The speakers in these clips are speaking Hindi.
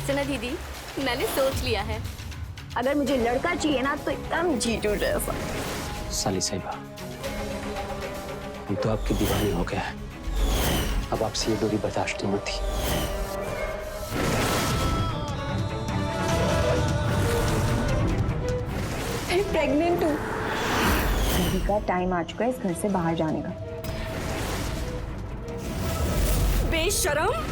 वैसे ना दीदी, मैंने सोच लिया है। अगर मुझे लड़का चाहिए ना तो एकदम जीतू जैसा। साली साहिबा, हम तो आपके दीवाने हो गए हैं। अब आपसे ये दूरी बर्दाश्त नहीं होती। मैं प्रेग्नेंट हूँ। अभी का टाइम आ चुका है इस घर से बाहर जाने का। बेशरम।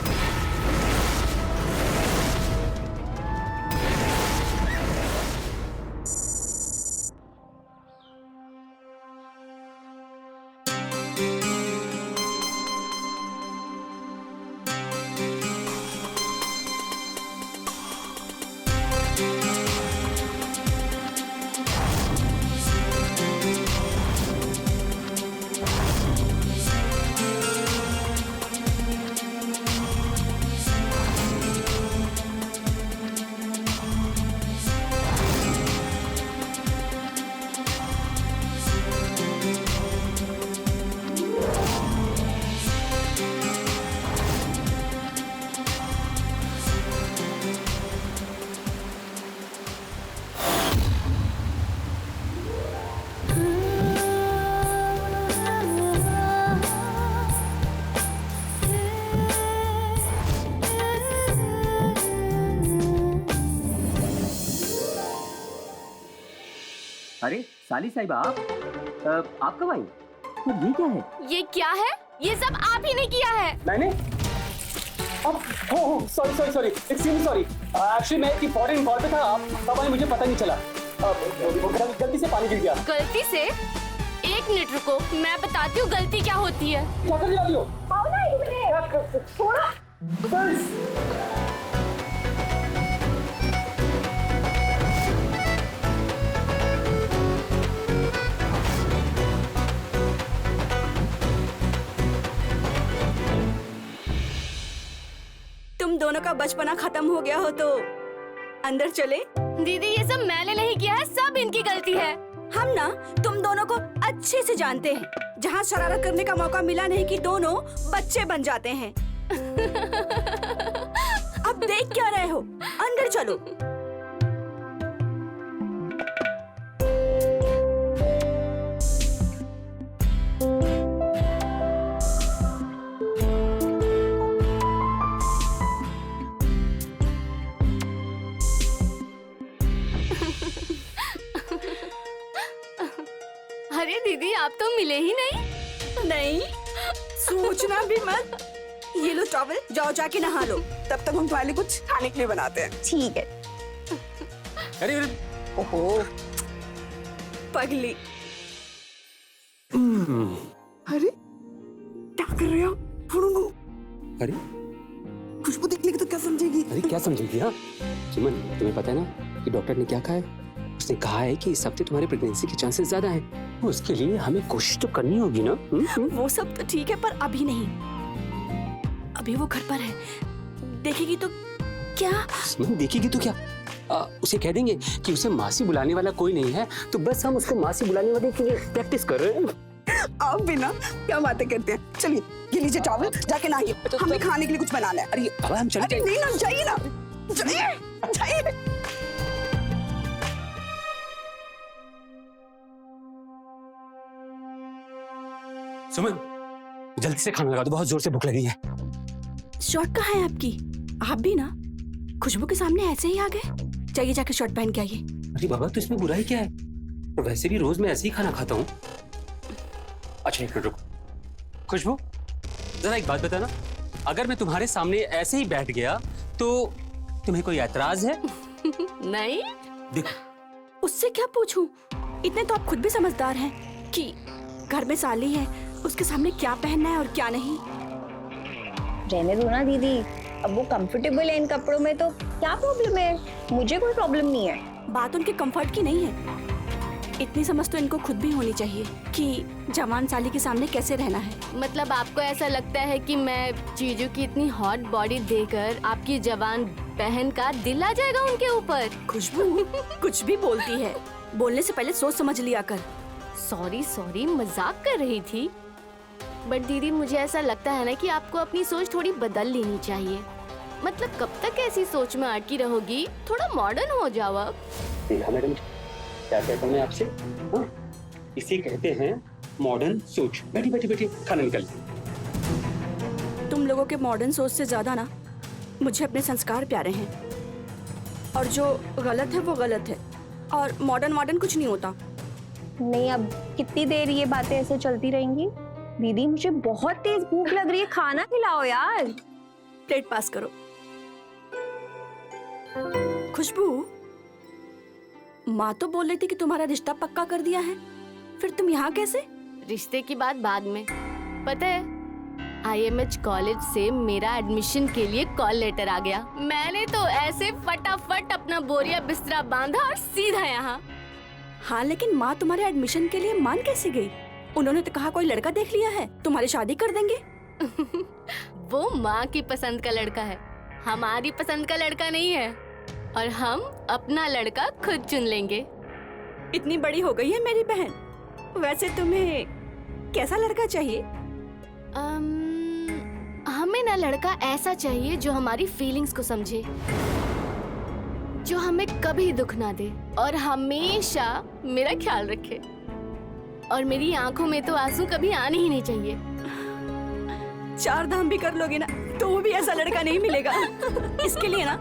अरे साली साहिबा, आप कब आई? ये क्या है? ये क्या है? ये सब आप ही ने किया है। मैंने? Sorry, extremely sorry. एक्चुअली मैं एक इंपॉर्टेंट कॉल पे था, आप कब आए मुझे पता नहीं चला। गलती से पानी गिर गया। गलती से? 1 मिनट रुको, मैं बताती हूँ गलती क्या होती है। क्या कर रही हो? थोड़ा तुम दोनों का बचपना खत्म हो गया हो तो अंदर चले। दीदी ये सब मैंने नहीं किया है, सब इनकी गलती है। हम ना तुम दोनों को अच्छे से जानते हैं। जहाँ शरारत करने का मौका मिला नहीं कि दोनों बच्चे बन जाते हैं। अब देख क्या रहे हो, अंदर चलो। अरे दीदी आप तो मिले ही नहीं। नहीं, सोचना भी मत। ये लो टॉवल, जाओ जाके नहा लो। तब तक हम तुम्हारे लिए कुछ खाने के लिए बनाते हैं। ठीक है। अरे ओहो पगली। अरे क्या कर रहे हो? अरे खुशबू देख लेगी तो क्या समझेगी? अरे क्या समझेगी? हाँ सुमन, तुम्हें पता है ना कि डॉक्टर ने क्या कहा है? उसने कहा है कि इस हफ्ते तुम्हारी प्रेगनेंसी के चांसेस ज्यादा हैं। उसके लिए हमें कोशिश तो करनी होगी ना। वो सब तो ठीक है, पर अभी नहीं। अभी वो घर पर है, देखेगी तो क्या? सुमन देखेगी तो क्या? उसे कह देंगे कि उसे मासी बुलाने वाला कोई नहीं है, तो बस हम उसको मासी बुलाने वाले के लिए प्रैक्टिस कर रहे हैं। आप भी ना क्या बातें करते हैं। चलिए ये लीजिए टॉवल, जाके नहाइए। हमें खाने के लिए कुछ बनाना है। अरे अब हम चलते हैं। नहीं ना, जाइए ना, जाइए। सुमन जल्दी से खाना लगा दो, बहुत जोर से भूख लगी है। शर्ट कहाँ है आपकी? आप भी ना खुशबू के सामने ऐसे ही आ गए। जाइए जाके शर्ट पहन के आइए। अरे बाबा तो इसमें बुराई क्या है? और वैसे भी रोज मैं ऐसे ही खाना खाता हूँ। अच्छा एक मिनट रुको। खुशबू जरा एक बात बताना, अगर मैं तुम्हारे सामने ऐसे ही बैठ गया तो तुम्हें कोई ऐतराज है? नहीं। देखो उससे क्या पूछूं? इतने तो आप खुद भी समझदार हैं कि घर में साली है, उसके सामने क्या पहनना है और क्या नहीं। रहने दो ना दीदी, अब वो कंफर्टेबल है इन कपड़ों में तो क्या प्रॉब्लम है? मुझे कोई प्रॉब्लम नहीं है। बात उनके कंफर्ट की नहीं है, इतनी समझ तो इनको खुद भी होनी चाहिए कि जवान साली के सामने कैसे रहना है। मतलब आपको ऐसा लगता है कि मैं जीजू की इतनी हॉट बॉडी देखकर आपकी जवान बहन का दिल आ जाएगा उनके ऊपर? खुशबू कुछ भी बोलती है, बोलने से पहले सोच समझ लिया कर। सॉरी मजाक कर रही थी। बट दीदी मुझे ऐसा लगता है ना कि आपको अपनी सोच थोड़ी बदल लेनी चाहिए। मतलब कब तक ऐसी सोच में अटकी रहोगी? थोड़ा मॉडर्न हो जाओ अब। देखा मैडम क्या कहता हूँ मैं आपसे? हाँ? इसे कहते हैं मॉडर्न सोच। बैठी बैठी बैठी, खाना निकल। तुम लोगों के मॉडर्न सोच से ज्यादा ना मुझे अपने संस्कार प्यारे हैं, और जो गलत है वो गलत है, और मॉडर्न कुछ नहीं होता। नहीं, अब कितनी देर ये बातें ऐसे चलती रहेंगी? दीदी मुझे बहुत तेज भूख लग रही है, खाना खिलाओ यार। प्लेट पास करो। खुशबू, माँ तो बोल रही थी कि तुम्हारा रिश्ता पक्का कर दिया है, फिर तुम यहाँ कैसे? रिश्ते की बात बाद में। पता है, IMH कॉलेज से मेरा एडमिशन के लिए कॉल लेटर आ गया। मैंने तो ऐसे फटाफट अपना बोरिया बिस्तरा बांधा और सीधा यहाँ। हाँ, लेकिन माँ तुम्हारे एडमिशन के लिए मान कैसे गई? उन्होंने तो कहा कोई लड़का देख लिया है, तुम्हारी शादी कर देंगे। वो माँ की पसंद का लड़का है, हमारी पसंद का लड़का नहीं है, और हम अपना लड़का खुद चुन लेंगे। इतनी बड़ी हो गई है मेरी बहन, वैसे तुम्हें कैसा लड़का चाहिए? हमें ना लड़का ऐसा चाहिए जो हमारी फीलिंग्स को समझे, जो हमें कभी दुख ना दे और हमेशा मेरा ख्याल रखे। और मेरी आंखों में तो आंसू कभी आने ही नहीं चाहिए। 4 धाम भी कर लोगे ना तो वो भी ऐसा लड़का नहीं मिलेगा। इसके लिए ना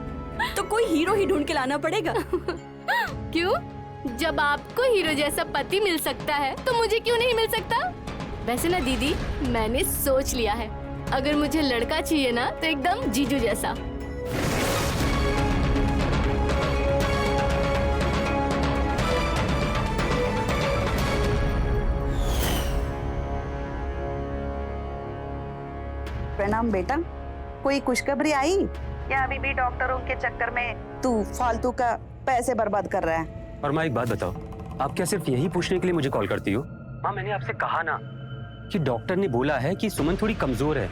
तो कोई हीरो ही ढूंढ के लाना पड़ेगा। क्यों? जब आपको हीरो जैसा पति मिल सकता है तो मुझे क्यों नहीं मिल सकता? वैसे ना दीदी, मैंने सोच लिया है, अगर मुझे लड़का चाहिए ना तो एकदम जीजू जैसा। प्रणाम बेटा, कोई खुशखबरी आई या अभी भी डॉक्टरों के चक्कर में तू फालतू का पैसे बर्बाद कर रहा है? और माँ एक बात बताओ, आप क्या सिर्फ यही पूछने के लिए मुझे कॉल करती हो? माँ मैंने आपसे कहा ना कि डॉक्टर ने बोला है कि सुमन थोड़ी कमजोर है,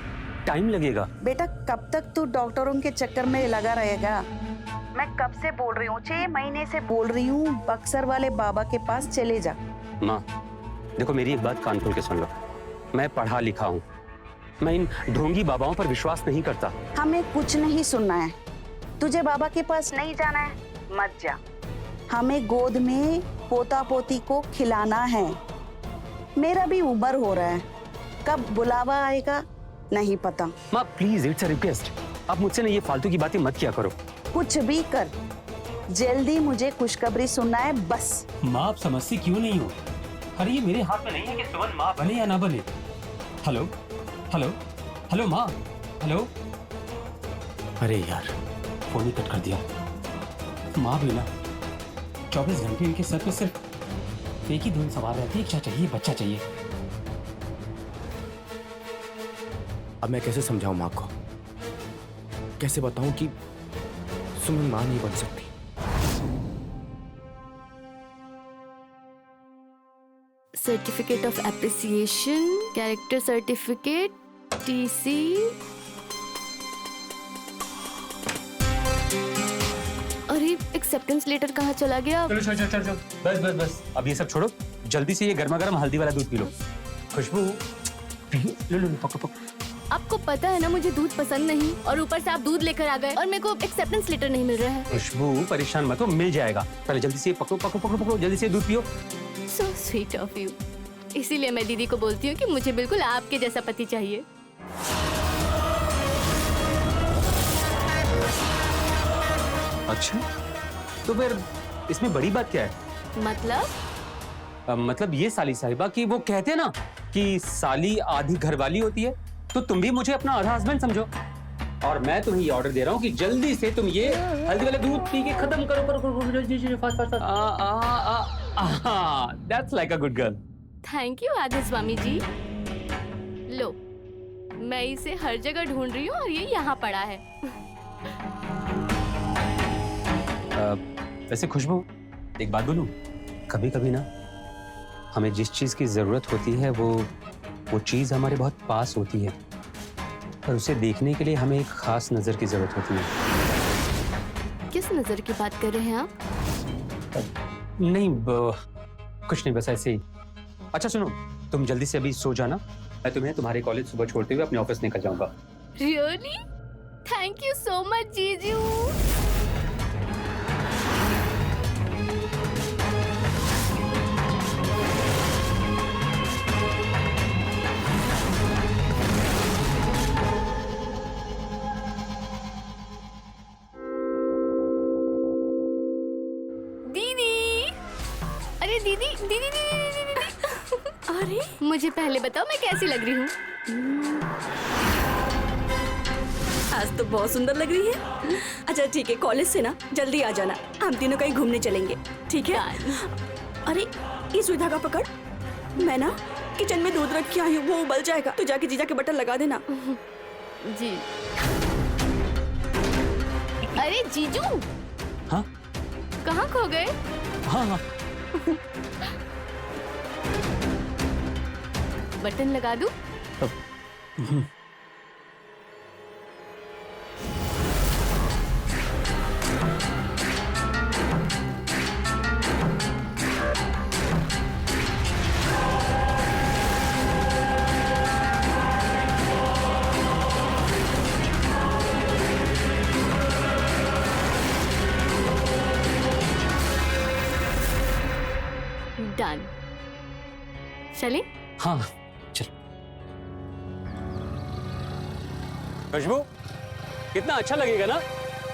टाइम लगेगा। बेटा कब तक तू डॉक्टरों के चक्कर में लगा रहेगा? मैं कब से बोल रही हूँ, 6 महीने से बोल रही हूँ, बक्सर वाले बाबा के पास चले जा। माँ देखो, मेरी एक बात कान खोल के सुन लो, मैं पढ़ा लिखा हूँ, मैं इन ढोंगी बाबाओं पर विश्वास नहीं करता। हमें कुछ नहीं सुनना है, तुझे बाबा के पास नहीं जाना है मत जा। हमें गोद में पोता पोती को खिलाना है। मेरा भी उम्र हो रहा है, कब बुलावा आएगा नहीं पता। माँ प्लीज, इट्स अ रिक्वेस्ट, आप मुझसे ना ये फालतू की बातें मत किया करो। कुछ भी कर, जल्दी मुझे खुशखबरी सुनना है बस। माँ आप समझती क्यों नहीं हो? अरे ये मेरे हाथ में नहीं है कि सुमन माँ बने या ना बने। हेलो हेलो हेलो माँ, हेलो। अरे यार, फोन ही कट कर दिया। माँ भी ना 24 घंटे इनके सर पे सिर्फ एक ही धुन सवार रहती है, क्या चाहिए? बच्चा चाहिए। अब मैं कैसे समझाऊं माँ को, कैसे बताऊं कि सुमन माँ नहीं बन सकती? Certificate of appreciation, character certificate, TC। अरे एक्सेप्टेंस लेटर कहाँ चला गया? चलो बस अब ये सब छोड़ो, जल्दी से ये गर्मा गर्म हल्दी वाला दूध पी लो। खुशबू लो पकड़ो। आपको पता है ना मुझे दूध पसंद नहीं, और ऊपर से आप दूध लेकर आ गए और मेरे को एक्सेप्टेंस लेटर नहीं मिल रहा है। खुशबू परेशान मत हो, मिल जाएगा। पहले जल्दी से पकड़ो, जल्दी से दूध पियो। So sweet of you। इसीलिए मैं दीदी को बोलती हूँ कि मुझे बिल्कुल आपके जैसा पति चाहिए। अच्छा, तो फिर इसमें बड़ी बात क्या है? मतलब ये साली साहिबा की वो कहते हैं ना कि साली आधी घरवाली होती है, तो तुम भी मुझे अपना आधा हस्बैंड समझो। और मैं तुम्हें ये ऑर्डर दे रहा हूँ कि जल्दी से तुम ये हल्दी वाला दूध पी के खत्म करो जल्दी fast. That's like a good girl. Thank you आदि स्वामी जी। लो, मैं इसे हर जगह ढूंढ रही हूँ और ये यहाँ पड़ा है। वैसे खुशबू एक बात बोलूं, कभी कभी ना हमें जिस चीज की जरूरत होती है वो चीज हमारे बहुत पास होती है, पर उसे देखने के लिए हमें एक खास नजर की जरूरत होती है। किस नजर की बात कर रहे हैं आप? नहीं कुछ नहीं, बस ऐसे ही। अच्छा सुनो, तुम जल्दी से अभी सो जाना, मैं तुम्हें तुम्हारे कॉलेज सुबह छोड़ते हुए अपने ऑफिस निकल जाऊंगा। Really? Thank you so much जीजू। दीदी, अरे दीदी दीदी दीदी दीदी दीदी। अरे मुझे पहले बताओ मैं कैसी लग रही हूँ? आज तो बहुत सुंदर लग रही है। अच्छा ठीक है, कॉलेज से ना जल्दी आ जाना, हम तीनों कहीं घूमने चलेंगे, ठीक है? अरे ये सुविधा का पकड़, मैं ना किचन में दूध रख के आई हूँ, वो उबल जाएगा, तो जाके जीजा के बटन लगा देना। जी। अरे जीजू, हाँ कहाँ खो गए? हाँ हाँ बटन लगा दूं? डन। चले? हाँ चल। खुशबू, कितना अच्छा लगेगा ना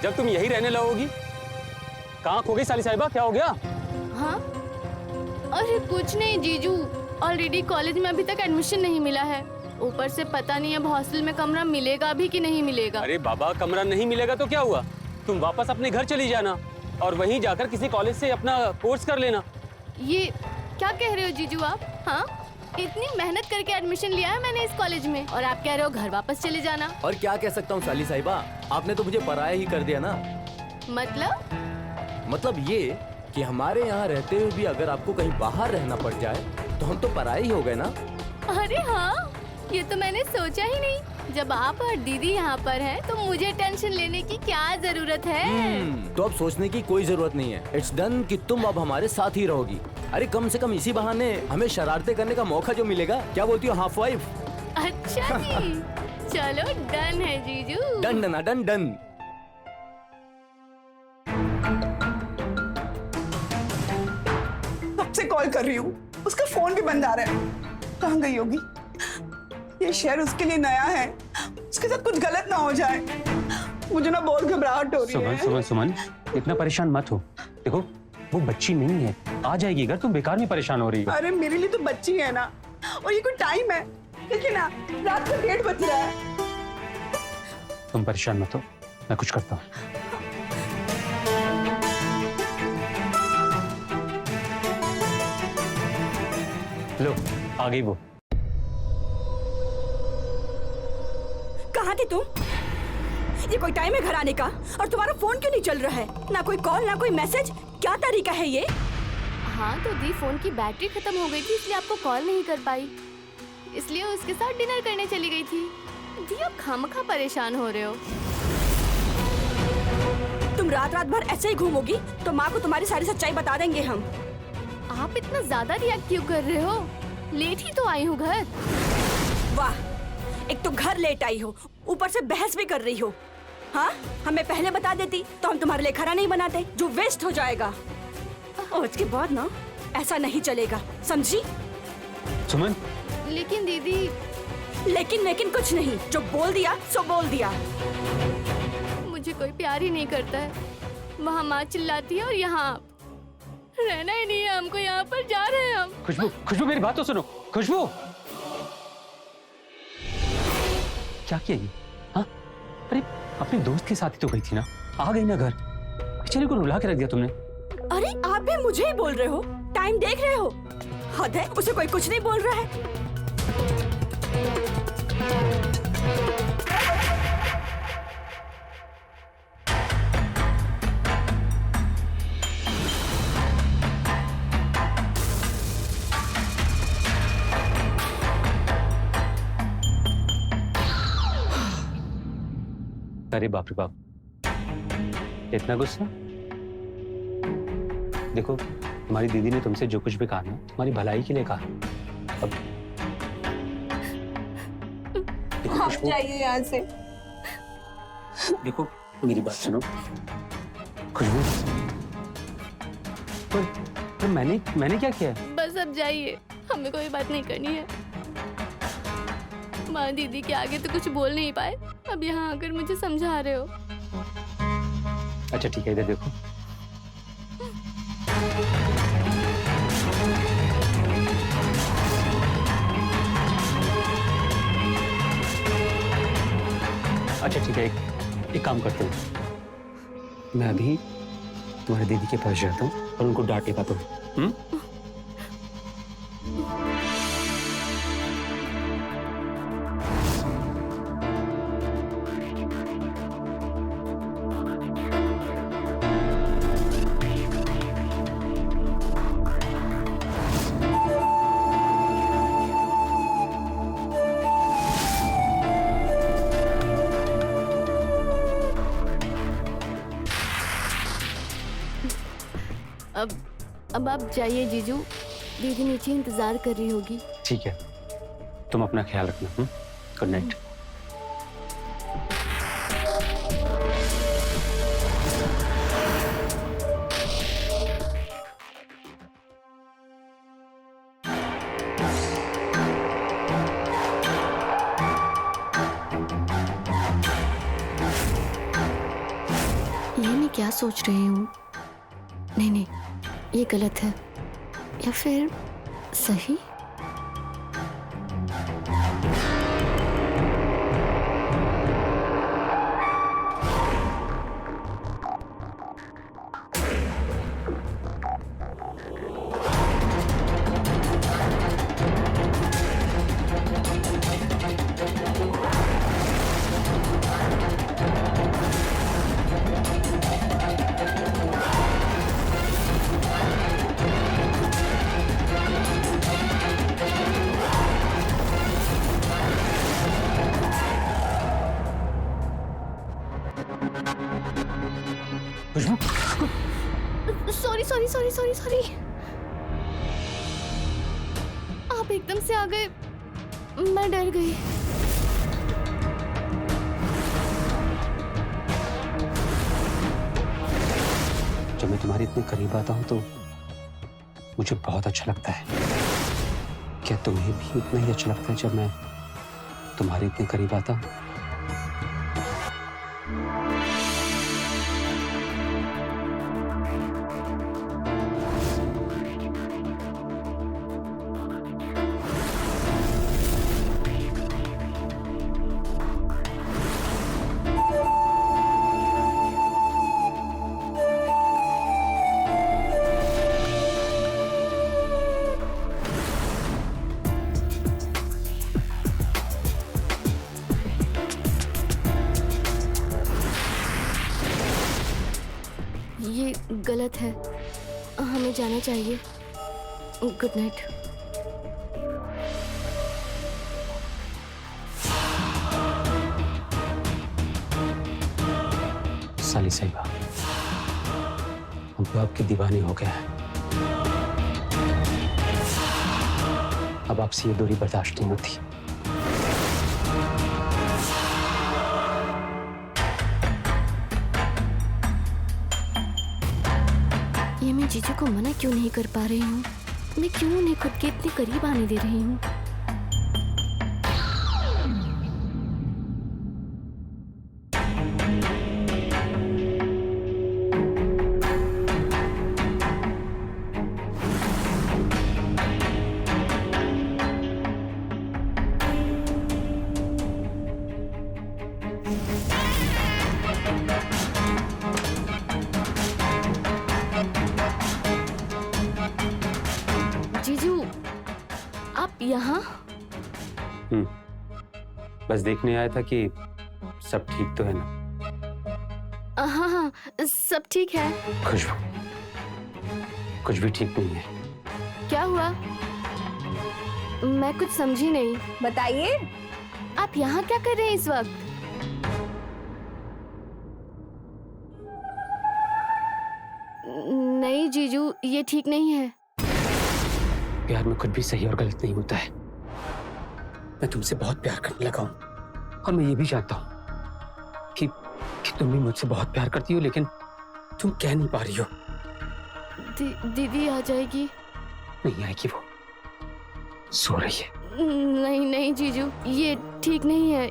जब तुम यही रहने लगोगी। कहाँ खो गई साली साहिबा, क्या हो गया? हाँ? अरे कुछ नहीं जीजू, ऑलरेडी कॉलेज में अभी तक एडमिशन नहीं मिला है। ऊपर से पता नहीं अब हॉस्टल में कमरा मिलेगा भी कि नहीं मिलेगा। अरे बाबा, कमरा नहीं मिलेगा तो क्या हुआ, तुम वापस अपने घर चली जाना और वहीं जाकर किसी कॉलेज से अपना कोर्स कर लेना। ये क्या कह रहे हो जीजू आप? हाँ, इतनी मेहनत करके एडमिशन लिया है मैंने इस कॉलेज में, और आप कह रहे हो घर वापस चले जाना। और क्या कह सकता हूँ साली साहिबा, आपने तो मुझे पराया ही कर दिया ना। मतलब ये कि हमारे यहाँ रहते हुए भी अगर आपको कहीं बाहर रहना पड़ जाए तो हम तो पराये ही हो गए ना। अरे हाँ, ये तो मैंने सोचा ही नहीं। जब आप और दीदी यहाँ पर हैं, तो मुझे टेंशन लेने की क्या जरूरत है? तो अब सोचने की कोई जरूरत नहीं है। इट्स डन कि तुम अब हमारे साथ ही रहोगी। अरे कम से कम इसी बहाने हमें शरारतें करने का मौका जो मिलेगा। क्या बोलती हो हाफ वाइफ? अच्छा जी, चलो डन है जीजू। Done done done done. कब से कॉल कर रही हूँ, उसका फोन भी बंद आ रहा है। कहाँ गई होगी? ये शहर उसके लिए नया है, उसके साथ कुछ गलत ना हो जाए। मुझे ना बहुत घबराहट हो रही सुमन है। सुमन सुमन, इतना परेशान मत हो। देखो वो बच्ची नहीं है, आ जाएगी घर, तुम बेकार में परेशान हो रही हो। अरे मेरे लिए तो बच्ची है ना, और ये कोई टाइम है? देखिए ना, रात का 1:30 बज रहा है। तुम परेशान मत हो, मैं कुछ करता हूँ। लो आ गई वो। कहाँ थी तुम? ये कोई टाइम है घर आने का? और तुम्हारा फोन क्यों नहीं चल रहा है? ना कोई कॉल ना कोई मैसेज, क्या तरीका है ये? हाँ तो दी, फोन की बैटरी खत्म हो गई थी, इसलिए आपको कॉल नहीं कर पाई। इसलिए उसके साथ डिनर करने चली गई थी। दी आप खामखा परेशान हो रहे हो। तुम रात रात भर ऐसे ही घूमोगी तो माँ को तुम्हारी सारी सच्चाई बता देंगे हम। आप इतना ज्यादा रिएक्ट क्यों कर रहे हो? लेट ही तो आई हूँ घर। वाह, एक तो घर लेट आई हो, ऊपर से बहस भी कर रही हो। हाँ, हमें पहले बता देती तो हम तुम्हारे लिए खाना नहीं बनाते, जो वेस्ट हो जाएगा। और इसके बाद ना ऐसा नहीं चलेगा, समझी? सुमन, लेकिन दीदी। लेकिन कुछ नहीं, जो बोल दिया सो बोल दिया। मुझे कोई प्यार ही नहीं करता है। वहाँ माँ चिल्लाती है और यहाँ आप। रहना ही नहीं है हमको, यहाँ पर जा रहे हैं हम। खुशबू खुशबू मेरी बात तो सुनो। खुशबू, क्या किया ये? हाँ, अरे अपने दोस्त के साथ ही तो गई थी ना, आ गई ना घर, बेचारे को रुला के रख दिया तुमने। अरे आप भी मुझे ही बोल रहे हो? टाइम देख रहे हो? हद है, उसे कोई कुछ नहीं बोल रहा है। अरे बाप रे बाप, इतना गुस्सा? देखो तुम्हारी दीदी ने तुमसे जो कुछ भी कहा ना, तुम्हारी भलाई के लिए कहा। अब देखो आप खुशबू, जाइए यहाँ से। देखो मेरी बात सुनो खुशबू, पर मैंने क्या किया है? बस अब जाइए, हमें कोई बात नहीं करनी है। माँ दीदी के आगे तो कुछ बोल नहीं पाए, अब यहाँ आकर मुझे समझा रहे हो। अच्छा ठीक है, इधर देखो। अच्छा ठीक है, एक काम करते हैं, मैं अभी तुम्हारे दीदी के पास जाता हूँ और उनको डांट के पाता हूँ। अब आप जाइए जीजू, दीदी नीचे इंतजार कर रही होगी। ठीक है, तुम अपना ख्याल रखना। Good night. ये मैं क्या सोच रही हूँ? नहीं, ये गलत है या फिर सही? सॉरी, आप एकदम से आ गए, मैं डर गई। जब मैं तुम्हारे इतने करीब आता हूँ तो मुझे बहुत अच्छा लगता है। क्या तुम्हें भी उतना ही अच्छा लगता है जब मैं तुम्हारे इतने करीब आता हूँ? ये गलत है, हमें जाना चाहिए। Good night. साली साहिबा, हम तो आपके दीवाने हो गए हैं। अब आपसे ये दूरी बर्दाश्त नहीं होती। ये मैं जीजू को मना क्यों नहीं कर पा रही हूँ? मैं क्यों उन्हें खुद के इतने करीब आने दे रही हूँ? जीजू, आप यहाँ? बस देखने आया था कि सब ठीक तो है ना? हाँ, सब ठीक है। खुशबू, कुछ भी ठीक नहीं है। क्या हुआ? मैं कुछ समझी नहीं। बताइए। आप यहाँ क्या कर रहे हैं इस वक्त? नहीं जीजू, ये ठीक नहीं है। प्यार में कुछ भी सही और गलत नहीं होता है। मैं तुमसे बहुत प्यार करने लगा हूं और मैं ये भी जानता हूं कि कि तुम भी मुझसे बहुत प्यार करती हो, लेकिन तुम कह नहीं पा रही हो। दीदी आ जाएगी। नहीं आएगी, वो सो रही है। नहीं नहीं जीजू, ये ठीक नहीं है,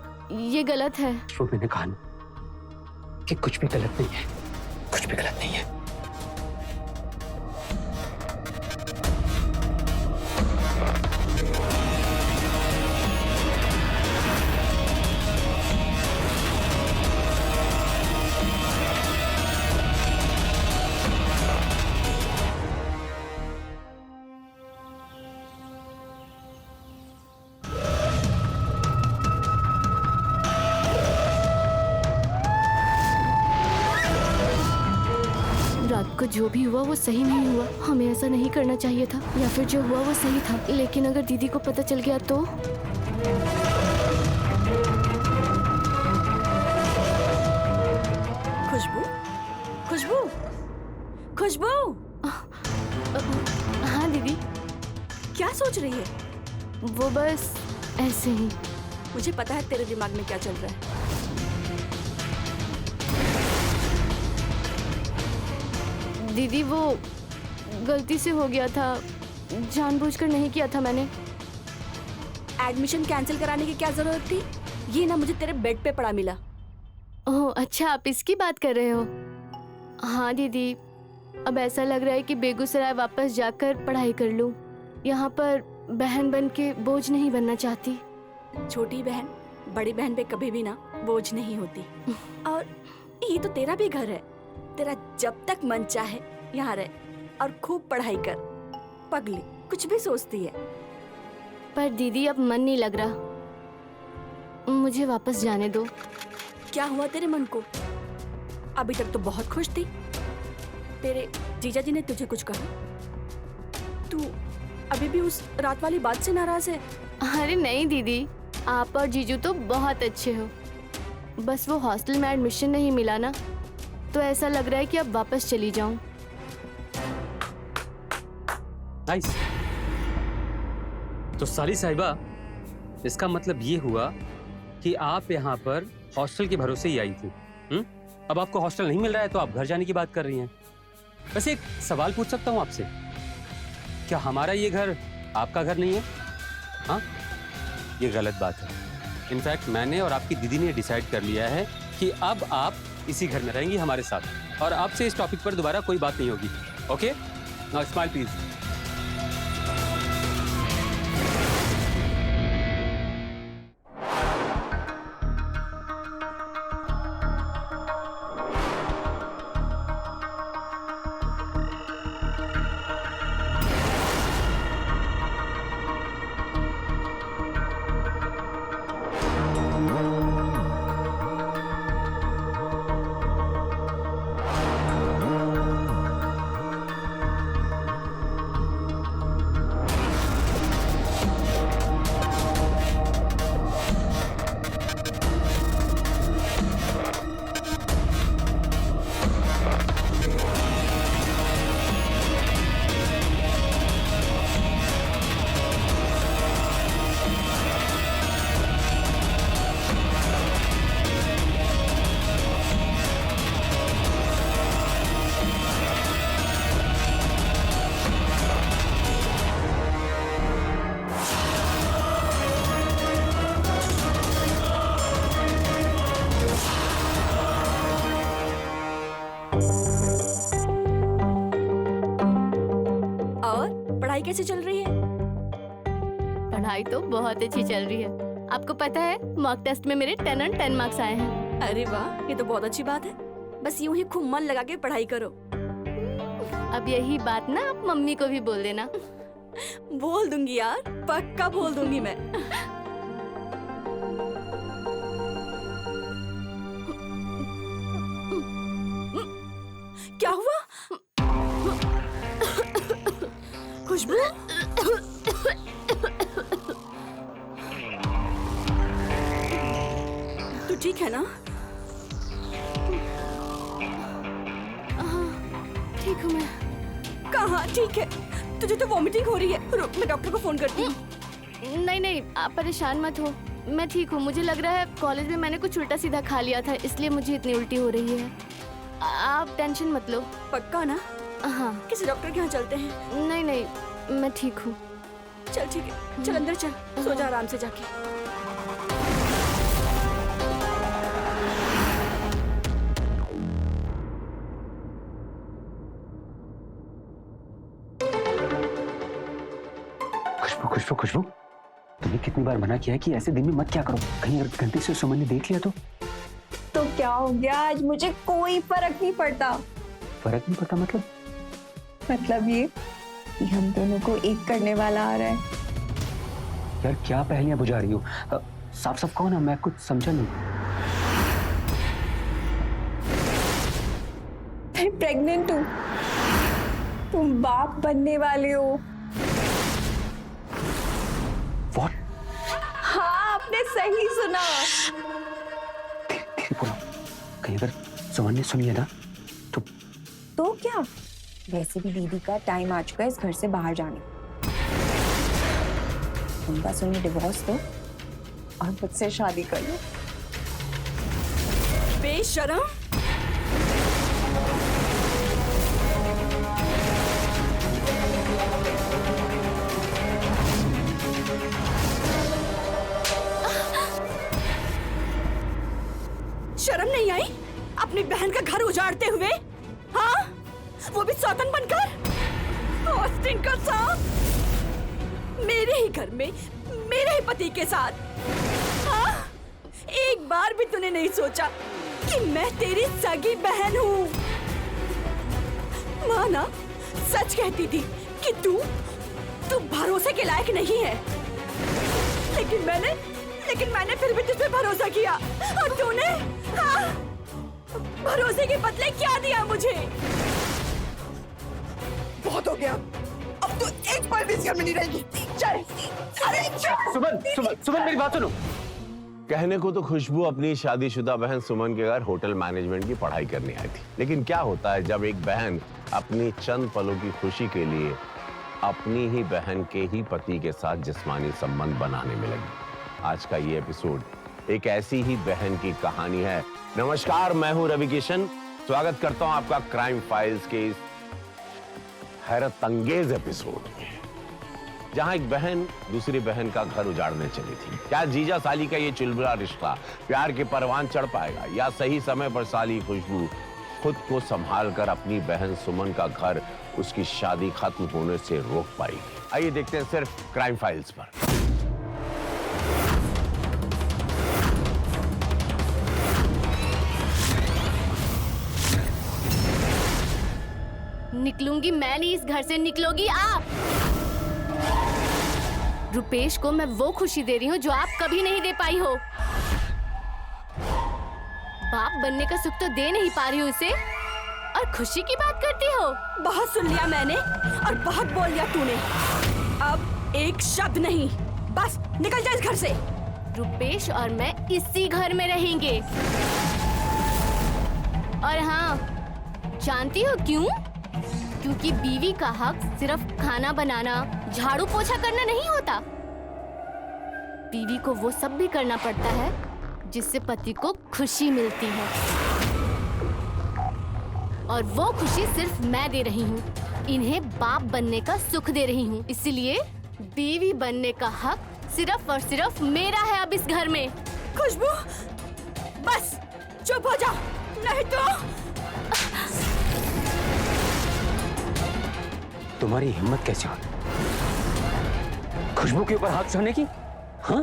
ये गलत है। वो मैंने कहा ना कि कुछ भी गलत नहीं है, कुछ भी गलत नहीं है। रात को जो भी हुआ वो सही नहीं हुआ, हमें ऐसा नहीं करना चाहिए था, या फिर जो हुआ वो सही था। लेकिन अगर दीदी को पता चल गया तो? खुशबू, खुशबू, खुशबू, हाँ दीदी। क्या सोच रही है? वो बस ऐसे ही। मुझे पता है तेरे दिमाग में क्या चल रहा है। दीदी वो गलती से हो गया था, जानबूझकर नहीं किया था मैंने। एडमिशन कैंसिल कराने की क्या जरूरत थी? ये ना मुझे तेरे बेड पे पड़ा मिला। ओह अच्छा, आप इसकी बात कर रहे हो। हाँ दीदी, अब ऐसा लग रहा है कि बेगूसराय वापस जाकर पढ़ाई कर लूं। यहाँ पर बहन बन के बोझ नहीं बनना चाहती। छोटी बहन बड़ी बहन पे कभी भी ना बोझ नहीं होती। और ये तो तेरा भी घर है, तेरा जब तक मन चाहे यहाँ रह और खूब पढ़ाई कर। पगली कुछ भी सोचती है। पर दीदी अब मन नहीं लग रहा, मुझे वापस जाने दो। क्या हुआ तेरे मन को? अभी तक तो बहुत खुश थी। तेरे जीजा जी ने तुझे कुछ कहा? तू अभी भी उस रात वाली बात से नाराज है? अरे नहीं दीदी, आप और जीजू तो बहुत अच्छे हो। बस वो हॉस्टल में एडमिशन नहीं मिला ना, तो ऐसा लग रहा है कि अब वापस चली जाऊं। नाइस। तो साली साहिबा, इसका मतलब ये हुआ कि आप यहाँ पर हॉस्टल के भरोसे ही आई थी। अब आपको हॉस्टल नहीं मिल रहा है तो आप घर जाने की बात कर रही हैं। वैसे एक सवाल पूछ सकता हूँ आपसे, क्या हमारा ये घर आपका घर नहीं है? हाँ, ये गलत बात है। इनफैक्ट मैंने और आपकी दीदी ने डिसाइड कर लिया है कि अब आप इसी घर में रहेंगी हमारे साथ, और आपसे इस टॉपिक पर दोबारा कोई बात नहीं होगी। Okay, now smile please. पढ़ाई कैसे चल रही है? पढ़ाई तो बहुत अच्छी चल रही है। आपको पता है मॉक टेस्ट में मेरे 10 और 10 मार्क्स आए हैं। अरे वाह, ये तो बहुत अच्छी बात है। बस यूं ही खूब मन लगा के पढ़ाई करो। अब यही बात ना आप मम्मी को भी बोल देना। बोल दूंगी यार, पक्का बोल दूंगी मैं। क्या हुआ? खुशबू, तू ठीक है ना? ठीक हूँ मैं। कहाँ ठीक है? तुझे तो वॉमिटिंग हो रही है। रुक, मैं डॉक्टर को फोन करती हूँ। नहीं नहीं, आप परेशान मत हो, मैं ठीक हूँ। मुझे लग रहा है कॉलेज में मैंने कुछ उल्टा सीधा खा लिया था, इसलिए मुझे इतनी उल्टी हो रही है। आप टेंशन मत लो। पक्का ना? हाँ। किसी डॉक्टर के यहाँ चलते हैं? नहीं नहीं, मैं ठीक हूँ। चल ठीक है, चल अंदर चल, सो जा आराम से जाके। खुशबू खुशबू, तुमने कितनी बार मना किया है कि ऐसे दिन में मत क्या करो, कहीं अगर गलती से सुमन ने देख लिया तो क्या हो गया? आज मुझे कोई फर्क नहीं पड़ता। फर्क नहीं पड़ता मतलब? मतलब ये कि हम दोनों को एक करने वाला आ रहा है। यार क्या पहेलियां बुझा रही हो? साफ साफ कौन है? मैं कुछ समझा नहीं। मैं प्रेग्नेंट हूँ, तुम बाप बनने वाले हो। What? हाँ, आपने सही सुना। धीरे बोलो, कहीं अगर सुमन ने सुन लिया ना तो क्या? वैसे भी दीदी का टाइम आ चुका है इस घर से बाहर जाने। तुम बस उन्हें डिवोर्स दो और मुझसे शादी कर लो। बेशरम। शर्म नहीं आई अपनी बहन का घर उजाड़ते हुए? हाँ, वो भी सौतन बनकर। ऑस्टिन का साथ मेरे ही घर में मेरे ही पति के साथ। हाँ, एक बार भी तूने नहीं सोचा कि मैं तेरी सगी बहन हूँ। माँ ना सच कहती थी कि तू भरोसे के लायक नहीं है, लेकिन मैंने फिर भी तुझ पे भरोसा किया और तूने हाँ, भरोसे के बदले क्या दिया मुझे? बहुत हो गया, अब तो एक पल भी इस घर में नहीं रहेगी। चल। अरे सुमन मेरी बात सुनो। कहने को तो खुशबू अपनी शादीशुदा बहन सुमन के घर होटल मैनेजमेंट की पढ़ाई करने आई थी, लेकिन क्या होता है जब एक बहन अपनी चंद पलों की खुशी के लिए अपनी ही बहन के ही पति के साथ जिस्मानी संबंध बनाने में लगी। आज का ये एपिसोड एक ऐसी ही बहन की कहानी है। नमस्कार, मैं हूं रवि किशन। स्वागत करता हूं आपका क्राइम फाइल्स के इस हैरत अंगेज एपिसोड में, जहां एक बहन दूसरी बहन का घर उजाड़ने चली थी। क्या जीजा साली का ये चुलबुला रिश्ता प्यार के परवान चढ़ पाएगा, या सही समय पर साली खुशबू खुद को संभाल कर अपनी बहन सुमन का घर उसकी शादी खत्म होने से रोक पाएगी? आइए देखते हैं सिर्फ क्राइम फाइल्स पर। निकलूंगी मैं नहीं, इस घर से निकलोगी आप। रुपेश को मैं वो खुशी दे रही हूँ जो आप कभी नहीं दे पाई हो। बाप बनने का सुख तो दे नहीं पा रही हूँ इसे, और खुशी की बात करती हो। बहुत सुन लिया मैंने और बहुत बोल लिया तूने। अब एक शब्द नहीं, बस निकल जा इस घर से। रुपेश और मैं इसी घर में रहेंगे। और हाँ, जानती हो क्यों? क्योंकि बीवी का हक सिर्फ खाना बनाना, झाड़ू पोछा करना नहीं होता। बीवी को वो सब भी करना पड़ता है जिससे पति को खुशी मिलती है, और वो खुशी सिर्फ मैं दे रही हूँ। इन्हें बाप बनने का सुख दे रही हूँ, इसलिए बीवी बनने का हक सिर्फ और सिर्फ मेरा है अब इस घर में। खुशबू, बस चुप हो जा, नहीं तो। तुम्हारी हिम्मत कैसे हुई खुशबू के ऊपर हाथ उठाने की? हाँ?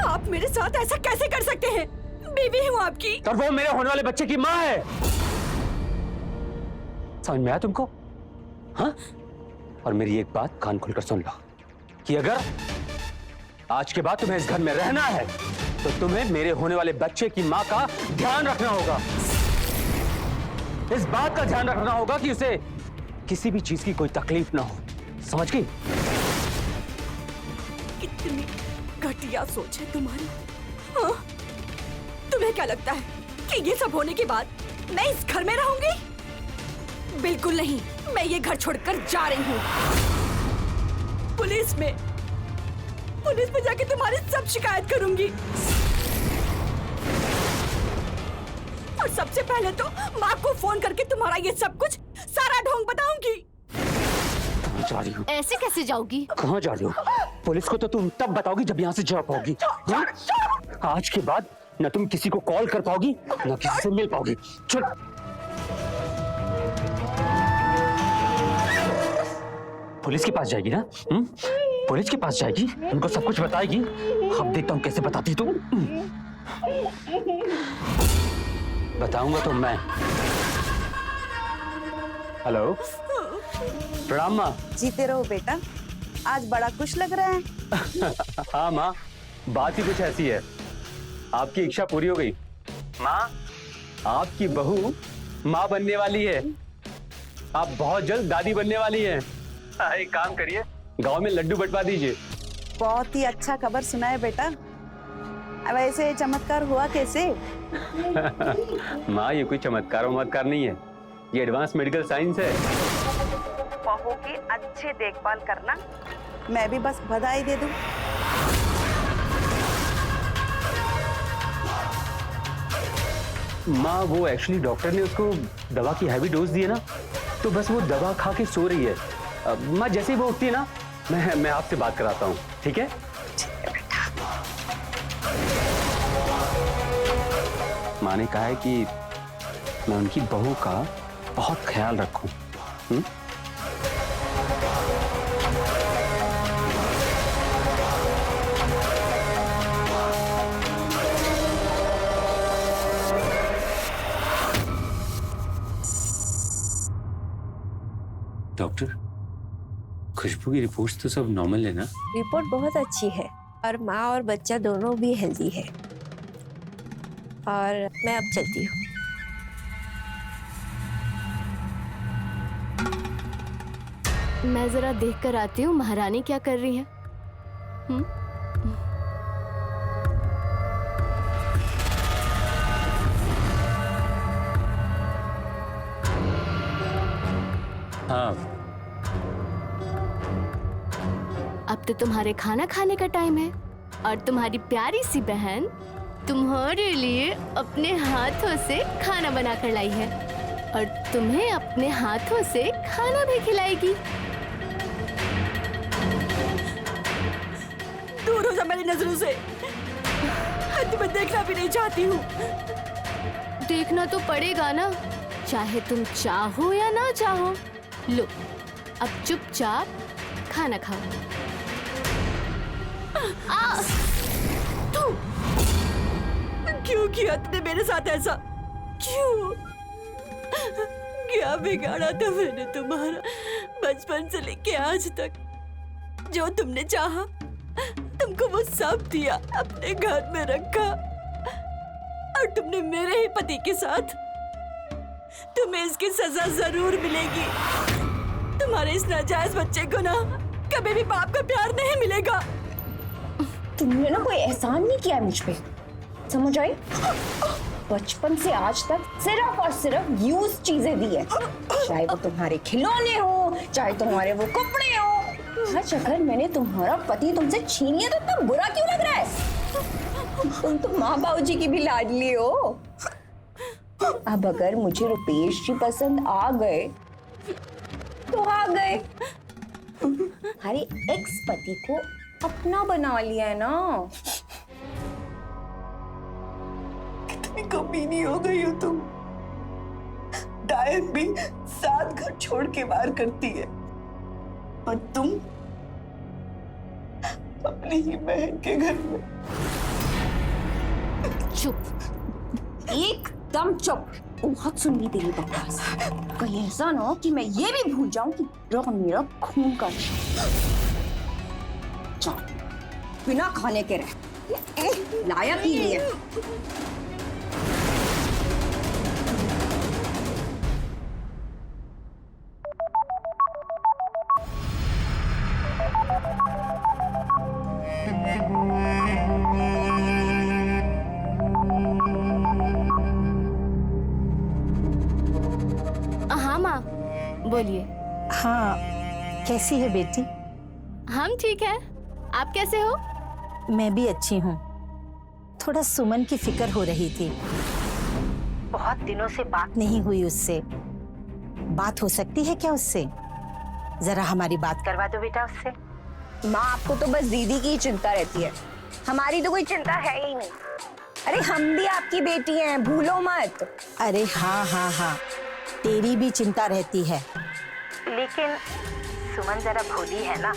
आप मेरे साथ ऐसा कैसे कर सकते हैं? बीवी हूँ आपकी। और वो मेरे होने वाले बच्चे की माँ है। समझ में आया तुमको? हाँ? और मेरी एक बात कान खोलकर सुन लो कि अगर आज के बाद तुम्हें इस घर में रहना है तो तुम्हें मेरे होने वाले बच्चे की माँ का ध्यान रखना होगा। इस बात का ध्यान रखना होगा कि उसे किसी भी चीज की कोई तकलीफ ना हो। समझ गई? कितनी घटिया सोच है तुम्हारी। हाँ? तुम्हें क्या लगता है कि ये सब होने के बाद मैं इस घर में रहूंगी? बिल्कुल नहीं, मैं ये घर छोड़कर जा रही हूँ। पुलिस में जाके तुम्हारी सब शिकायत करूंगी। और सबसे पहले तो माँ को फोन करके तुम्हारा ये सब कुछ सारा ढोंग बताऊंगी। कहाँ जा रही हो? ऐसे कैसे जाओगी? कहाँ जा रही हो? पुलिस को तो तुम तब बताओगी जब यहाँ से जा पाओगी। हाँ? आज के बाद न तुम किसी को कॉल कर पाओगी न किसी से मिल पाओगी। चल। पुलिस के पास जाएगी ना? पुलिस के पास जाएगी, उनको सब कुछ बताएगी। अब देखता हूँ कैसे बताती तू। बताऊंगा तो मैं। हेलो, प्रणाम माँ। जीते रहो बेटा, आज बड़ा खुश लग रहा है। हाँ माँ, बात ही कुछ ऐसी है। आपकी इच्छा पूरी हो गई माँ। आपकी बहू माँ बनने वाली है। आप बहुत जल्द दादी बनने वाली हैं। एक काम करिए, गांव में लड्डू बंटवा दीजिए। बहुत ही अच्छा खबर सुना है बेटा। अब ऐसे चमत्कार हुआ कैसे? माँ, ये कोई चमत्कार वमत्कार नहीं है, ये एडवांस मेडिकल साइंस है। बहू की अच्छी देखभाल करना, मैं भी बस बधाई दे दूं। माँ, वो एक्चुअली डॉक्टर ने उसको दवा की हैवी डोज दी है ना, तो बस वो दवा खा के सो रही है। माँ, जैसे ही वो उठती है ना, मैं आपसे बात कराता हूँ, ठीक है? माँ ने कहा है कि मैं उनकी बहू का बहुत ख्याल रखूं। डॉक्टर, खुशबू की रिपोर्ट्स तो सब नॉर्मल है ना? रिपोर्ट बहुत अच्छी है और माँ और बच्चा दोनों भी हेल्दी है। और मैं अब चलती हूँ। मैं जरा देख कर आती हूँ महारानी क्या कर रही है। हाँ, अब तो तुम्हारे खाना खाने का टाइम है और तुम्हारी प्यारी सी बहन तुम्हारे लिए अपने हाथों से खाना बनाकर लाई है और तुम्हें अपने हाथों से खाना भी खिलाएगी। दूर हो जा मेरी नजरों से। मैं तुम्हें देखना भी नहीं चाहती हूँ। देखना तो पड़ेगा ना, चाहे तुम चाहो या ना चाहो। लो, अब चुपचाप खाना खाओ। तू क्यों किया तुमने मेरे साथ ऐसा? क्यों? क्या बिगाड़ा था मैंने तुम्हारा बचपन से लेके आज तक? जो तुमने चाहा तुमको वो सब दिया, अपने घर में रखा और तुमने मेरे ही पति के साथ। तुम्हें इसकी सजा जरूर मिलेगी। तुम्हारे इस नाजायज बच्चे को ना कभी भी बाप का प्यार नहीं मिलेगा। तुमने ना कोई एहसान नहीं किया मुझ पे, समझ आई? बचपन से आज तक सिर्फ और सिर्फ यूज चीजें दी है, चाहे वो तुम्हारे खिलौने हो, चाहे तुम्हारे वो कपड़े हो। आज अगर मैंने तुम्हारा पति तुमसे छीन लिया तो इतना बुरा क्यों लग रहा है? तुम तो माँ बाबूजी की भी लाडली हो। अब अगर मुझे रुपेश जी पसंद आ गए तो आ गए। हमारे एक्स पति को अपना बना लिया है ना। कितनी कमीनी हो गई हो तुम। डायन भी 7 घर छोड़ के बाहर करती है और तुम अपनी ही बहन के घर में। चुप, एकदम चुप। बहुत सुन ली तेरी बकवास। कहीं ऐसा ना हो कि मैं ये भी भूल जाऊं कि रॉन मेरा खून का चल, बिना खाने के रह, लायक ही नहीं है। हाँ माँ, बोलिए। हाँ, कैसी है बेटी? हम ठीक है, आप कैसे हो? मैं भी अच्छी हूँ। थोड़ा सुमन की फिक्र हो रही थी। बहुत दिनों से बात नहीं हुई उससे। बात हो सकती है क्या उससे? जरा हमारी बात करवा दो बेटा उससे। माँ, आपको तो बस दीदी की ही चिंता रहती है, हमारी तो कोई चिंता है ही नहीं। अरे हम भी आपकी बेटी हैं, भूलो मत। अरे हाँ हाँ हाँ, तेरी भी चिंता रहती है, लेकिन सुमन जरा भोली है ना,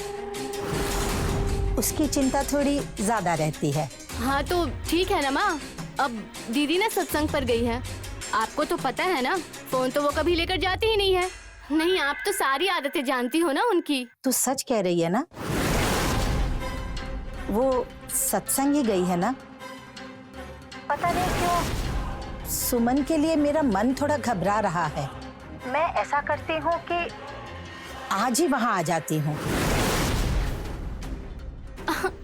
उसकी चिंता थोड़ी ज्यादा रहती है। हाँ तो ठीक है ना माँ, अब दीदी ना सत्संग पर गई है। आपको तो पता है ना, फोन तो वो कभी लेकर जाती ही नहीं है। नहीं, आप तो सारी आदतें जानती हो ना उनकी। तू सच कह रही है ना? वो सत्संग ही गई है ना? पता नहीं क्यों सुमन के लिए मेरा मन थोड़ा घबरा रहा है। मैं ऐसा करती हूँ कि आज ही वहाँ आ जाती हूँ।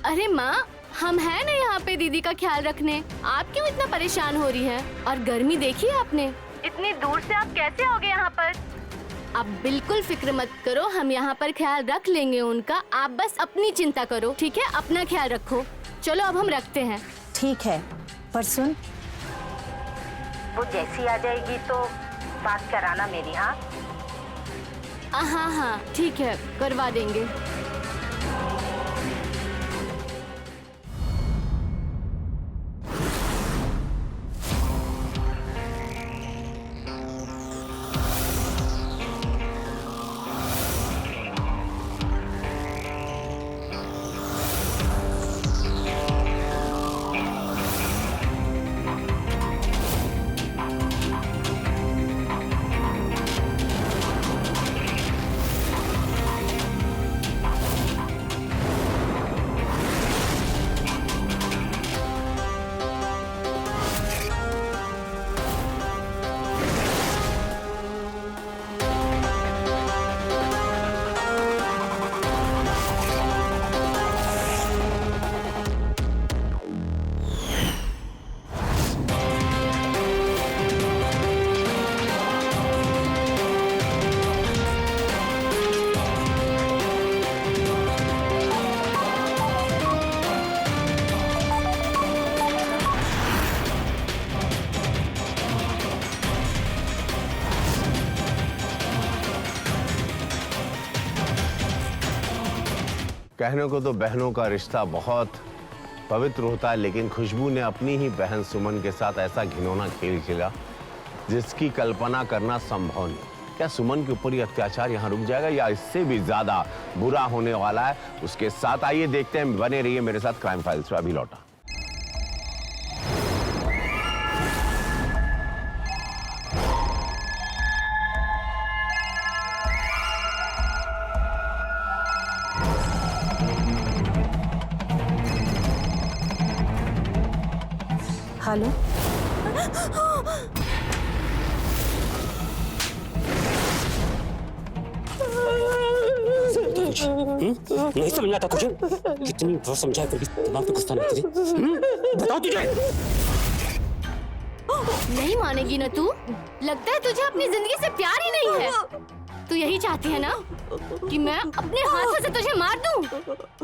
अरे माँ, हम हैं ना यहाँ पे दीदी का ख्याल रखने। आप क्यों इतना परेशान हो रही हैं? और गर्मी देखी है आपने, इतनी दूर से आप कैसे आओगे यहाँ पर? आप बिल्कुल फिक्र मत करो, हम यहाँ पर ख्याल रख लेंगे उनका। आप बस अपनी चिंता करो, ठीक है? अपना ख्याल रखो। चलो अब हम रखते हैं। ठीक है, पर सुन, वो जैसी आ जाएगी तो बात कराना मेरी। हाँ हाँ हाँ ठीक है, करवा देंगे। कहने को तो बहनों का रिश्ता बहुत पवित्र होता है, लेकिन खुशबू ने अपनी ही बहन सुमन के साथ ऐसा घिनौना खेल खेला जिसकी कल्पना करना संभव नहीं। क्या सुमन के ऊपर ये अत्याचार यहाँ रुक जाएगा या इससे भी ज्यादा बुरा होने वाला है उसके साथ? आइए देखते हैं, बने रहिए मेरे साथ क्राइम फाइल्स में। अभी लौटा। हेलो, नहीं समझ आता तुझे? कितनी बार समझाया फिर भी दिमाग पे घुसता नहीं तुझे? बताओ तुझे। नहीं मानेगी ना तू? लगता है तुझे अपनी जिंदगी से प्यार ही नहीं है। तू यही चाहती है ना कि मैं अपने हाथों से तुझे मार दूं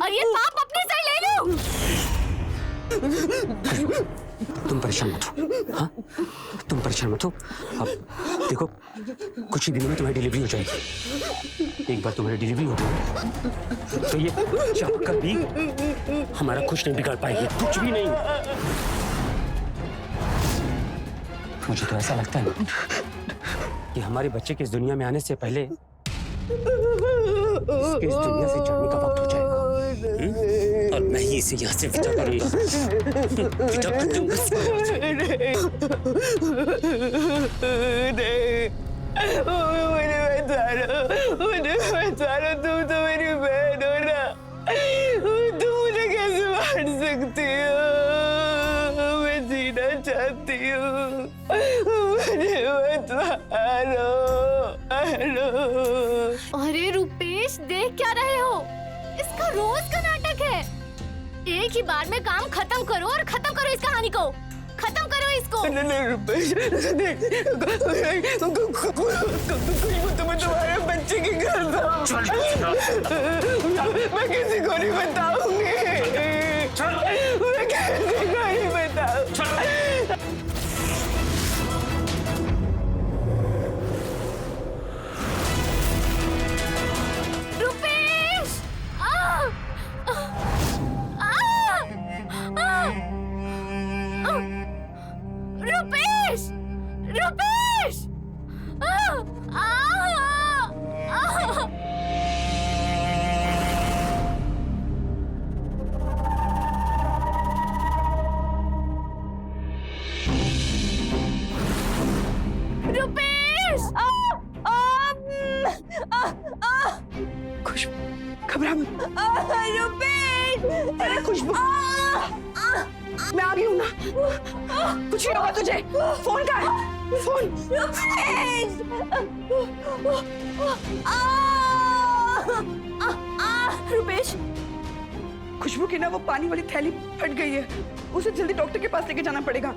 और ये पाप अपने से ले लूं? तुम परेशान मत हो, हाँ? तुम परेशान मत हो। अब देखो, कुछ ही दिनों में तुम्हारी डिलीवरी हो जाएगी। एक बार तुम्हारी डिलीवरी हो गई तो ये चाहकर भी हमारा कुछ नहीं बिगाड़ पाएगी, कुछ भी नहीं। मुझे तो ऐसा लगता है कि हमारे बच्चे के इस दुनिया में आने से पहले इसके इस दुनिया से जाने का वक्त हो जाएगा। और मैं ही इसे यहाँ से विदा करूंगा। विदा कर दूंगा। मुझे बचा लो, तुम तो मेरी बहन हो ना। तुम मुझे कैसे मार सकती हो? मैं जीना चाहती हूँ, मुझे मत मारो। अरे रुपेश, देख क्या रहे हो? इसका रोज का नाटक है। एक ही बार में काम खत्म करो और खत्म करो इस कहानी को। खत्म करो इसको। नहीं रुपेश, देख खुशबू तुम्हें तुम्हारे बच्चे की कसम मैं किसी को नहीं बताऊंगी, मैं किसी को नहीं बताऊंगी। रुपेश! रुपेश! रुपेश! रुपेश! खुशबू घबरा मत। रुपेश! अरे खुशबू मैं आ गई हूँ ना, कुछ नहीं होगा तुझे। फोन का है, फोन। रुपेश, खुशबू की ना वो पानी वाली थैली फट गई है, उसे जल्दी डॉक्टर के पास लेके जाना पड़ेगा।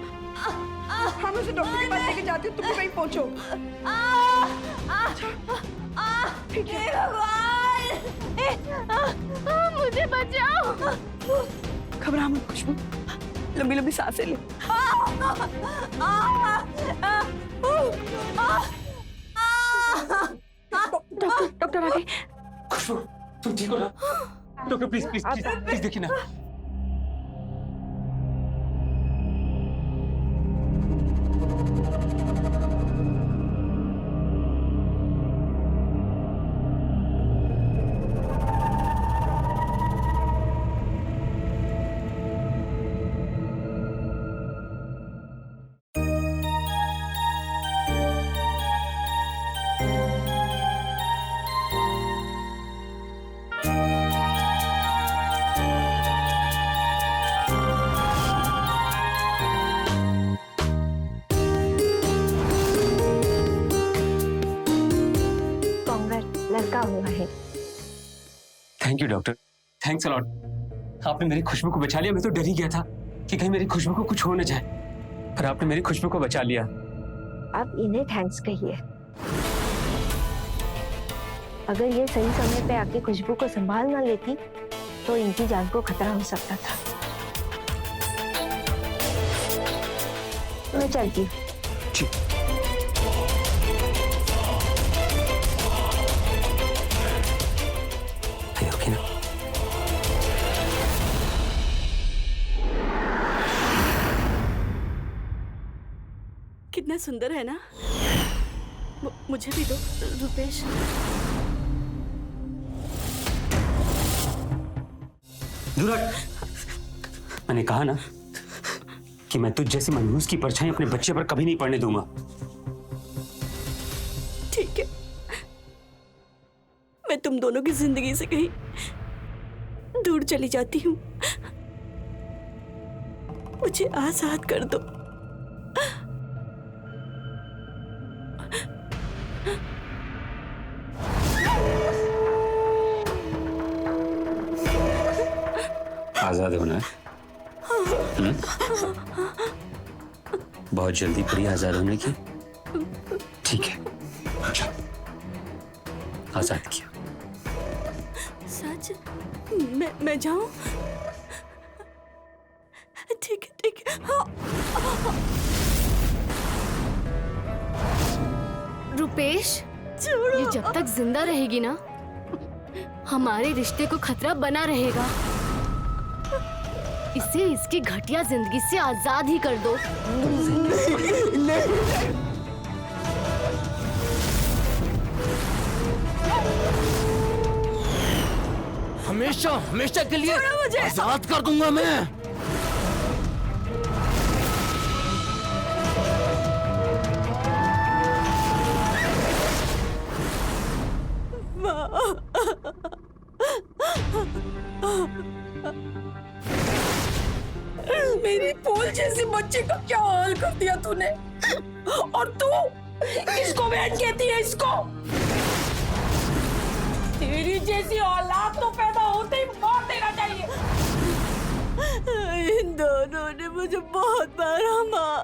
हम उसे डॉक्टर के पास लेके जाते हैं, तुम भी वहीं पहुंचो। ठीक है। मुझे बचाओ। घबरा मत खुशबू, लंबी लंबी सांसें ले। डॉक्टर आ गए। खुशबू तुम ठीक हो ना? Doctor please please please please देखिए ना। लड़का हुआ है। Thank you doctor, thanks a lot. आपने मेरी खुशबू को बचा लिया। मैं तो डर ही गया था कि कहीं मेरी खुशबू को कुछ हो न जाए, पर आपने मेरी खुशबू को बचा लिया। अब इन्हें थैंक्स कहिए। अगर ये सही समय पे आके खुशबू को संभाल ना लेती तो इनकी जान को खतरा हो सकता था। मैं चलती हूँ। ओके ना? कितना सुंदर है ना? मुझे भी दो रुपेश। दूर हट। मैंने कहा ना कि मैं तुझ जैसी मनहूस की परछाई अपने बच्चे पर कभी नहीं पड़ने दूंगा। ठीक है, मैं तुम दोनों की जिंदगी से कहीं दूर चली जाती हूँ। मुझे आजाद कर दो। आजाद होना है? बहुत जल्दी पड़ी आजाद होने की। ठीक है, आजाद किया। सच? मैं जाऊं? ठीक है ठीक है। रुपेश, छोड़ो। ये जब तक जिंदा रहेगी ना, हमारे रिश्ते को खतरा बना रहेगा। इसे इसकी घटिया जिंदगी से आजाद ही कर दो। हमेशा हमेशा के लिए आजाद कर दूंगा मैं। मेरी फूल जैसी बच्ची का क्या हाल कर दिया तूने, और तू इसको बहन कहती है? इसको तेरी जैसी औलाद तो पैदा होते ही मार देना चाहिए। इन दोनों ने मुझे बहुत मारा माँ।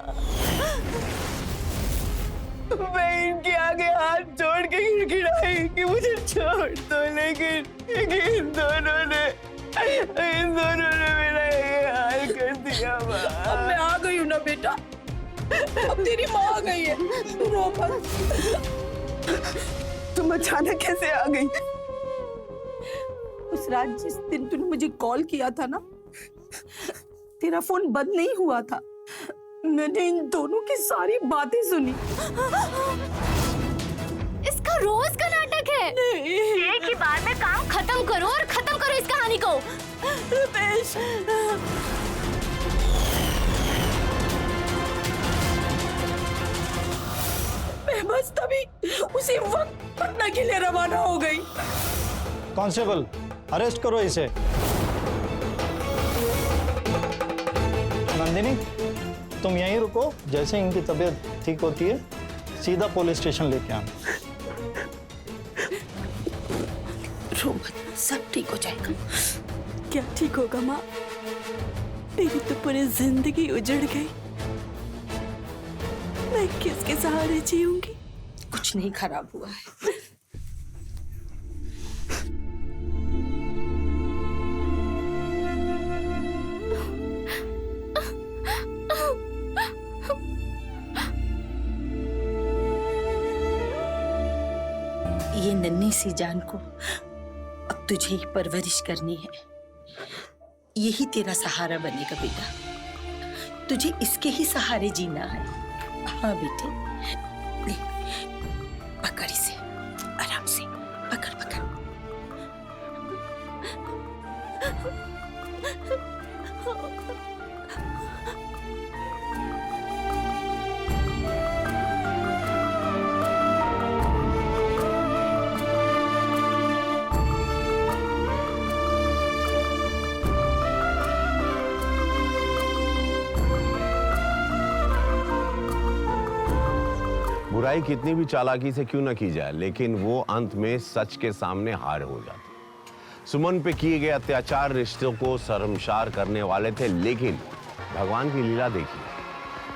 मैं इनके आगे हाथ जोड़ के गिड़गिड़ाई कि मुझे छोड़ दो, लेकिन इन दोनों ने मेरा ये हाल कर दिया। अब मैं आ गई हूँ ना बेटा, अब तेरी माँ आ गई है, रो मत। तुम अचानक कैसे आ गई? उस रात जिस दिन तूने मुझे कॉल किया था ना, तेरा फोन बंद नहीं हुआ था। मैंने इन दोनों की सारी बातें सुनी। इसका रोज का नाटक है। एक ही बार में काम खत्म करो और खत्म करो इस कहानी को। रुपेश, मैं बस तभी उसी वक्त पटना के लिए रवाना हो गई। कांस्टेबल, अरेस्ट करो इसे। नंदिनी, तुम यहीं रुको, जैसे इनकी तबीयत ठीक होती है सीधा पुलिस स्टेशन लेके आना। रो मत, सब ठीक हो जाएगा। क्या ठीक होगा माँ? मेरी तो पूरी जिंदगी उजड़ गई। मैं किसके सहारे जीऊंगी? कुछ नहीं खराब हुआ है। ये नन्ही सी जान को अब तुझे ही परवरिश करनी है। यही तेरा सहारा बनेगा बेटा। तुझे इसके ही सहारे जीना है। हाँ बेटे, ले, पकड़ इसे, आराम से पकड़ पकड़। बुराई कितनी भी चालाकी से क्यों न की जाए, लेकिन वो अंत में सच के सामने हार हो जाती। सुमन पे किए गए अत्याचार रिश्तों को शर्मसार करने वाले थे, लेकिन भगवान की लीला देखिए,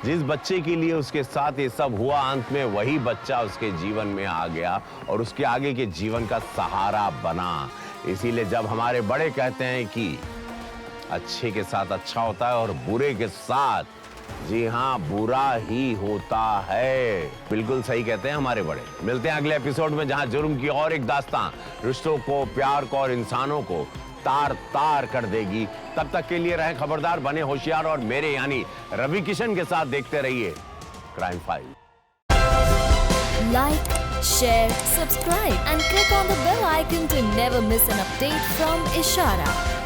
जिस बच्चे के लिए उसके साथ ये सब हुआ, अंत में वही बच्चा उसके जीवन में आ गया और उसके आगे के जीवन का सहारा बना। इसीलिए जब हमारे बड़े कहते हैं कि अच्छे के साथ अच्छा होता है और बुरे के साथ, जी हाँ, बुरा ही होता है। बिल्कुल सही कहते हैं हमारे बड़े। मिलते हैं अगले एपिसोड में, जहां जुर्म की और एक दास्तां रिश्तों को, प्यार को और इंसानों को तार तार कर देगी। तब तक के लिए रहें खबरदार, बने होशियार और मेरे यानी रवि किशन के साथ देखते रहिए crime file. Like, share, subscribe and click on the bell icon to never miss an update from Ishara.